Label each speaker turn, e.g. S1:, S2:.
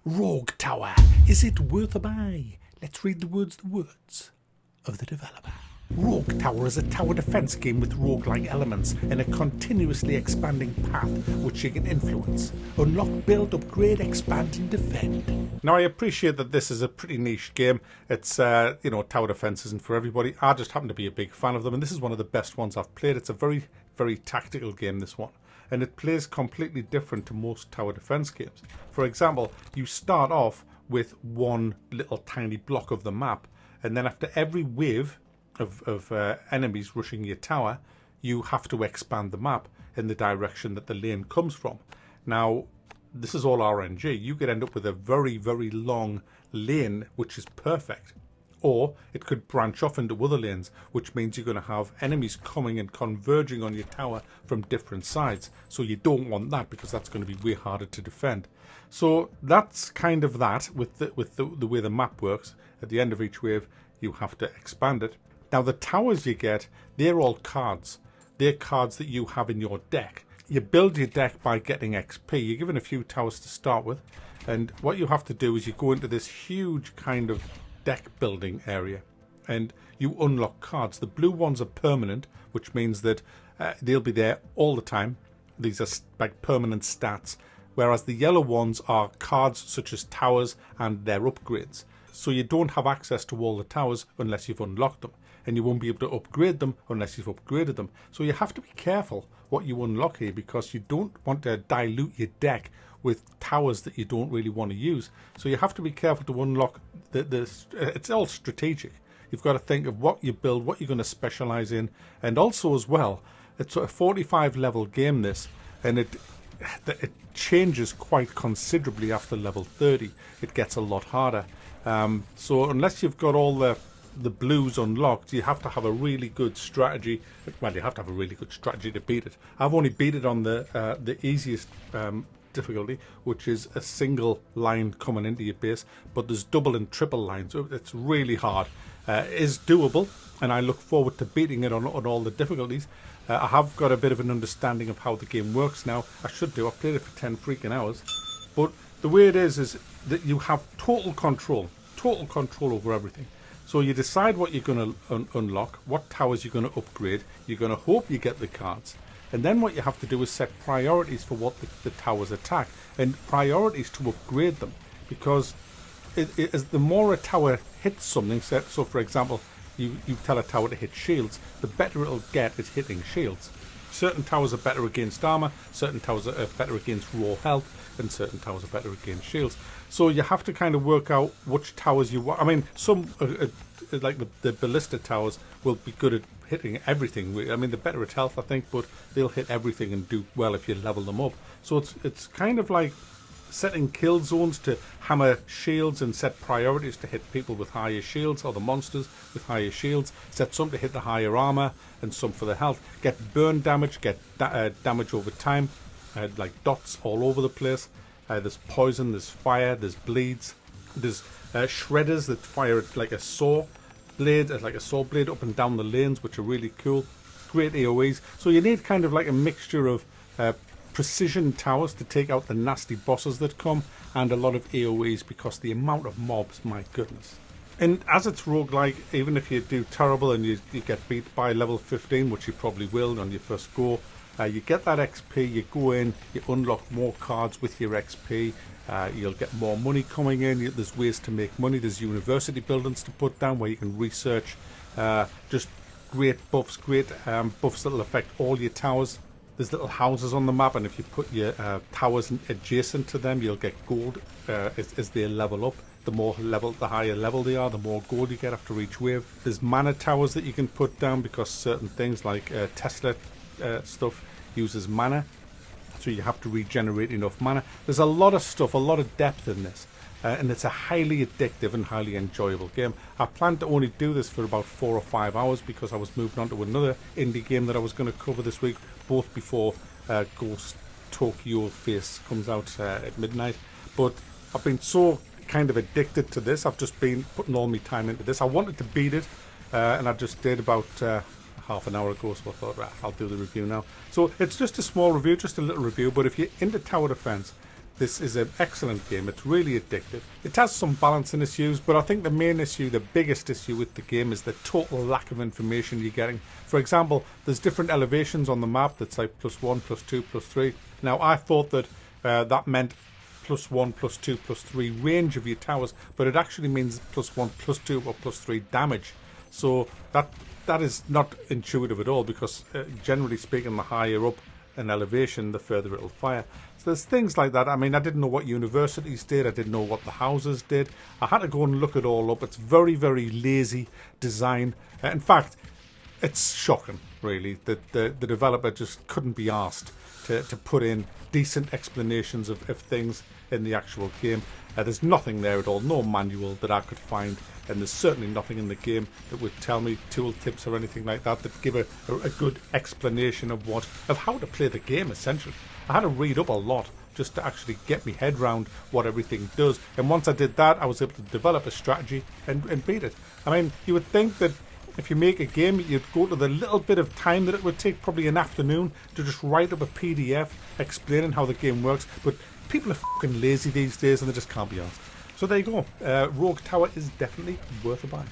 S1: Rogue Tower, is it worth a buy? Let's read the words of the developer. Rogue Tower is a tower defense game with roguelike elements and a continuously expanding path which you can influence. Unlock, build, upgrade, expand and defend. Now I appreciate that this is a pretty niche game. It's, tower defense isn't for everybody. I just happen to be a big fan of them and this is one of the best ones I've played. It's a very, very tactical game, this one. And it plays completely different to most tower defense games. For example, you start off with one little tiny block of the map, and then after every wave of enemies rushing your tower, you have to expand the map in the direction that the lane comes from. Now, this is all RNG. You could end up with a very, very long lane, which is perfect. Or it could branch off into other lanes, which means you're going to have enemies coming and converging on your tower from different sides. So you don't want that because that's going to be way harder to defend. So that's kind of that with the way the map works. At the end of each wave, you have to expand it. Now the towers you get, they're all cards. They're cards that you have in your deck. You build your deck by getting XP. You're given a few towers to start with. And what you have to do is you go into this huge kind of deck building area and you unlock cards. The blue ones are permanent, which means that they'll be there all the time. These are like permanent stats, whereas the yellow ones are cards such as towers and their upgrades. So you don't have access to all the towers unless you've unlocked them, and you won't be able to upgrade them unless you've upgraded them. So you have to be careful what you unlock here, because you don't want to dilute your deck with towers that you don't really want to use. So you have to be careful to unlock it's all strategic. You've got to think of what you build, what you're going to specialize in, and also as well, it's a 45 level game this, and it changes quite considerably after level 30. It gets a lot harder. So unless you've got all the blues unlocked, you have to have a really good strategy. Well, you have to have a really good strategy to beat it. I've only beat it on the easiest difficulty, which is a single line coming into your base, but there's double and triple lines. It's really hard. It is doable, and I look forward to beating it on all the difficulties. I have got a bit of an understanding of how the game works now. I should do. I've played it for 10 freaking hours. But the way it is that you have total control over everything. So you decide what you're going to unlock, what towers you're going to upgrade. You're going to hope you get the cards. And then what you have to do is set priorities for what the towers attack, and priorities to upgrade them. Because as the more a tower hits something, so for example, you tell a tower to hit shields, the better it'll get at hitting shields. Certain towers are better against armor, certain towers are better against raw health, and certain towers are better against shields. So you have to kind of work out which towers you want. I mean, some, like the ballista towers, will be good at hitting everything. I mean, they're better at health, I think, but they'll hit everything and do well if you level them up. So it's kind of like setting kill zones to hammer shields and set priorities to hit people with higher shields, or the monsters with higher shields. Set some to hit the higher armor and some for the health. Get burn damage, get damage over time, like dots all over the place. There's poison, there's fire, there's bleeds, there's shredders that fire like a saw blade, like a saw blade up and down the lanes, which are really cool. Great AoEs. So you need kind of like a mixture of precision towers to take out the nasty bosses that come, and a lot of AoEs, because the amount of mobs, my goodness. And as it's roguelike, even if you do terrible and you get beat by level 15, which you probably will on your first go, you get that XP, you go in, you unlock more cards with your XP, you'll get more money coming in. There's ways to make money. There's university buildings to put down where you can research. Just great buffs that will affect all your towers. There's little houses on the map, and if you put your towers adjacent to them, you'll get gold as they level up. The higher level they are, the more gold you get after each wave. There's mana towers that you can put down, because certain things like Tesla stuff uses mana, so you have to regenerate enough mana. There's a lot of stuff, a lot of depth in this, and it's a highly addictive and highly enjoyable game. I planned to only do this for about 4 or 5 hours, because I was moving on to another indie game that I was going to cover this week, both before Ghost Tokyo Face comes out at midnight. But I've been so kind of addicted to this, I've just been putting all my time into this. I wanted to beat it, and I just did about half an hour ago, so I thought, right, I'll do the review now. So it's just a small review, just a little review, but if you're into tower defense, this is an excellent game. It's really addictive. It has some balancing issues, but I think the main issue, the biggest issue with the game is the total lack of information you're getting. For example, there's different elevations on the map that's like +1, +2, +3. Now, I thought that that meant +1, +2, +3 range of your towers, but it actually means +1, +2, or +3 damage. So that is not intuitive at all, because generally speaking, the higher up an elevation, the further it'll fire. So there's things like that. I mean, I didn't know what universities did. I didn't know what the houses did. I had to go and look it all up. It's very, very lazy design. In fact, it's shocking, really, that the developer just couldn't be asked to put in decent explanations of things in the actual game. There's nothing there at all, no manual that I could find, and there's certainly nothing in the game that would tell me tool tips or anything like that that give a good explanation of how to play the game, essentially. I had to read up a lot just to actually get my head round what everything does, and once I did that, I was able to develop a strategy and beat it. I mean, you would think that if you make a game, you'd go to the little bit of time that it would take, probably an afternoon, to just write up a PDF explaining how the game works, but people are fucking lazy these days and they just can't be asked. So there you go. Rogue Tower is definitely worth a buy.